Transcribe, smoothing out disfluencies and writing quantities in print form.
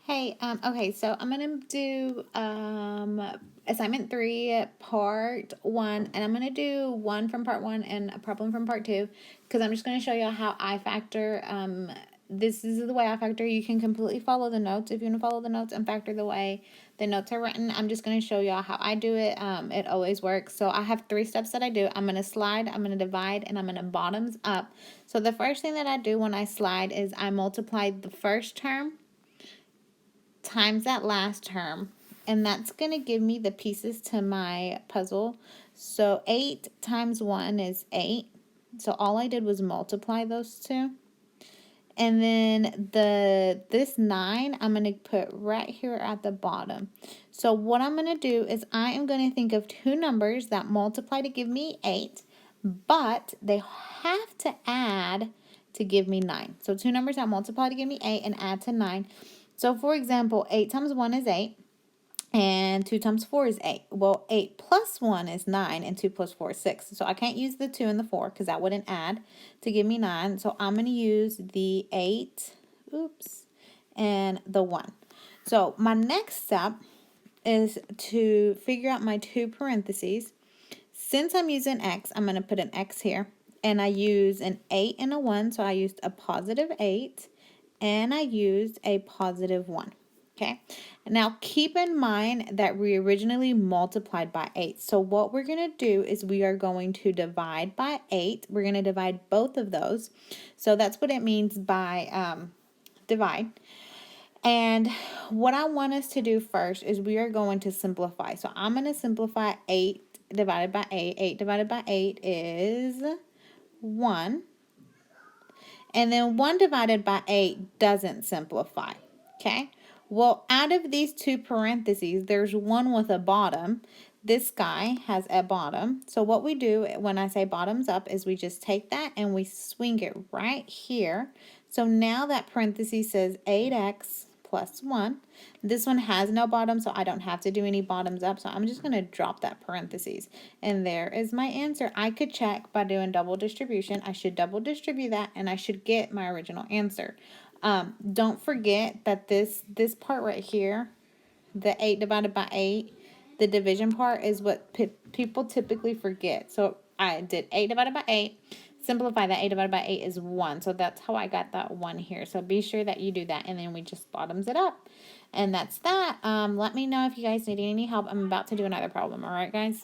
Hey, okay, so I'm gonna do assignment 3, part 1, and I'm gonna do one from part 1 and a problem from part 2, because I'm just gonna show you how I factor. This is the way I factor. You can completely follow the notes if you want to follow the notes and factor the way the notes are written. I'm just gonna show y'all how I do it. It always works. So I have 3 steps that I do. I'm gonna slide, I'm gonna divide, and I'm gonna bottoms up. So the first thing that I do when I slide is I multiply the first term times that last term, and that's going to give me the pieces to my puzzle. So 8 times 1 is 8. So all I did was multiply those two. And then this 9 I'm going to put right here at the bottom. So what I'm going to do is I am going to think of two numbers that multiply to give me 8, but they have to add to give me 9. So two numbers that multiply to give me 8 and add to 9. So for example, 8 times 1 is 8. And 2 times 4 is 8. Well, 8 plus 1 is 9, and 2 plus 4 is 6. So I can't use the 2 and the 4 because that wouldn't add to give me 9. So I'm going to use the 8, and the 1. So my next step is to figure out my two parentheses. Since I'm using x, I'm going to put an x here. And I use an 8 and a 1, so I used a positive 8, and I used a positive 1. Okay, now keep in mind that we originally multiplied by 8. So what we're going to do is we are going to divide by 8. We're going to divide both of those. So that's what it means by divide. And what I want us to do first is we are going to simplify. So I'm going to simplify 8 divided by 8. 8 divided by 8 is 1. And then 1 divided by 8 doesn't simplify. Okay? Well, out of these two parentheses, there's one with a bottom. This guy has a bottom. So what we do when I say bottoms up is we just take that and we swing it right here. So now that parenthesis says 8x plus 1. This one has no bottom, so I don't have to do any bottoms up. So I'm just going to drop that parentheses. And there is my answer. I could check by doing double distribution. I should double distribute that, and I should get my original answer. Don't forget that this part right here, the 8 divided by 8, the division part is what people typically forget. So I did 8 divided by 8. Simplify that. 8 divided by 8 is 1. So that's how I got that 1 here. So be sure that you do that. And then we just bottoms it up. And that's that. Let me know if you guys need any help. I'm about to do another problem. All right, guys?